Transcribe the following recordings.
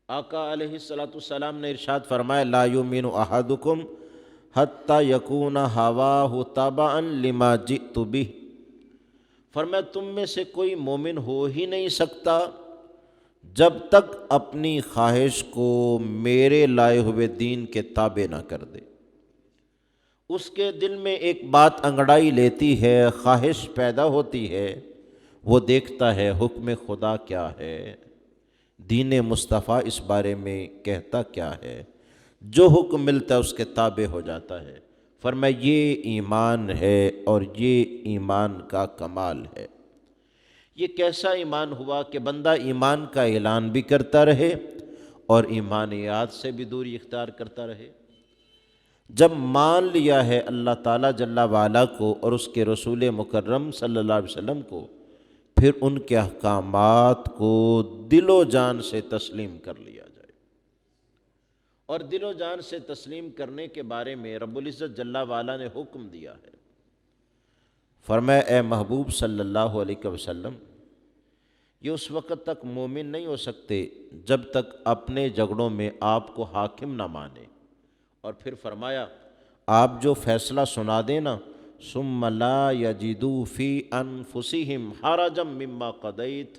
آقا علیہ الصلوۃ والسلام نے ارشاد فرمایا لا یؤمن احدکم حتی یکون ہواہ تبعا لما جئت بہ، فرمایا تم میں سے کوئی مومن ہو ہی نہیں سکتا جب تک اپنی خواہش کو میرے لائے ہوئے دین کے تابع نہ کر دے۔ اس کے دل میں ایک بات انگڑائی لیتی ہے، خواہش پیدا ہوتی ہے، وہ دیکھتا ہے حکم خدا کیا ہے، دین مصطفیٰ اس بارے میں کہتا کیا ہے، جو حکم ملتا ہے اس کے تابع ہو جاتا ہے۔ فرمایا یہ ایمان ہے اور یہ ایمان کا کمال ہے۔ یہ کیسا ایمان ہوا کہ بندہ ایمان کا اعلان بھی کرتا رہے اور ایمانیات سے بھی دوری اختیار کرتا رہے۔ جب مان لیا ہے اللہ تعالیٰ جل وعلا کو اور اس کے رسول مکرم صلی اللہ علیہ وسلم کو، پھر ان کے احکامات کو دل و جان سے تسلیم کر لیا جائے۔ اور دل و جان سے تسلیم کرنے کے بارے میں رب العزت جل وعلا نے حکم دیا ہے۔ فرمایا اے محبوب صلی اللہ علیہ وسلم، یہ اس وقت تک مومن نہیں ہو سکتے جب تک اپنے جھگڑوں میں آپ کو حاکم نہ مانے۔ اور پھر فرمایا آپ جو فیصلہ سنا دیں نا، ثم لا یجدوا فی انفسہم حرجا مما قضیت،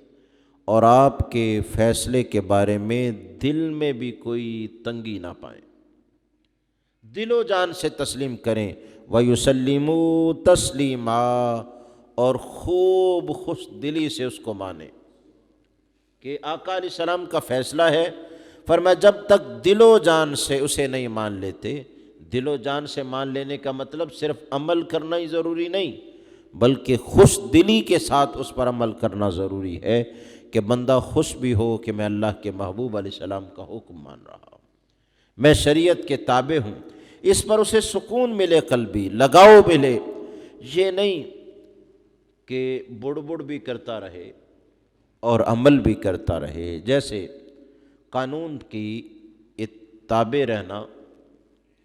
اور آپ کے فیصلے کے بارے میں دل میں بھی کوئی تنگی نہ پائیں، دل و جان سے تسلیم کریں، وَيُسَلِّمُوا تَسْلِيمًا، اور خوب خوش دلی سے اس کو مانیں کہ آقا علیہ السلام کا فیصلہ ہے۔ فرمایا جب تک دل و جان سے اسے نہیں مان لیتے، دل و جان سے مان لینے کا مطلب صرف عمل کرنا ہی ضروری نہیں، بلکہ خوش دلی کے ساتھ اس پر عمل کرنا ضروری ہے کہ بندہ خوش بھی ہو کہ میں اللہ کے محبوب علیہ السلام کا حکم مان رہا ہوں، میں شریعت کے تابع ہوں، اس پر اسے سکون ملے، قلبی لگاؤ ملے، یہ نہیں کہ بڑ بھی کرتا رہے اور عمل بھی کرتا رہے۔ جیسے قانون کی تابع رہنا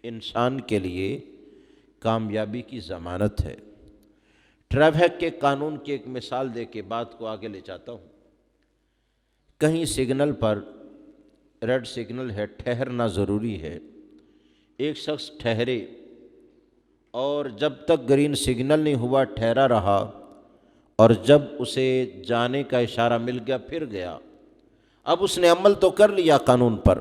انسان کے لیے کامیابی کی ضمانت ہے۔ ٹریفک کے قانون کی ایک مثال دے کے بات کو آگے لے جاتا ہوں۔ کہیں سگنل پر ریڈ سگنل ہے، ٹھہرنا ضروری ہے، ایک شخص ٹھہرے اور جب تک گرین سگنل نہیں ہوا ٹھہرا رہا، اور جب اسے جانے کا اشارہ مل گیا پھر گیا۔ اب اس نے عمل تو کر لیا قانون پر،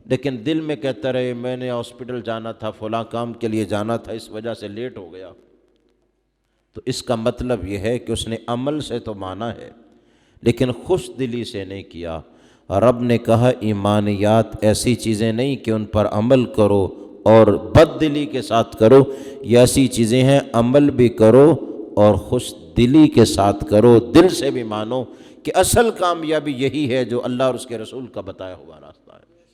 لیکن دل میں کہتا رہے میں نے ہاسپٹل جانا تھا، فلاں کام کے لیے جانا تھا، اس وجہ سے لیٹ ہو گیا، تو اس کا مطلب یہ ہے کہ اس نے عمل سے تو مانا ہے لیکن خوش دلی سے نہیں کیا۔ رب نے کہا ایمانیات ایسی چیزیں نہیں کہ ان پر عمل کرو اور بد دلی کے ساتھ کرو، یہ ایسی چیزیں ہیں عمل بھی کرو اور خوش دلی کے ساتھ کرو، دل سے بھی مانو کہ اصل کامیابی یہی ہے جو اللہ اور اس کے رسول کا بتایا ہوا رہا۔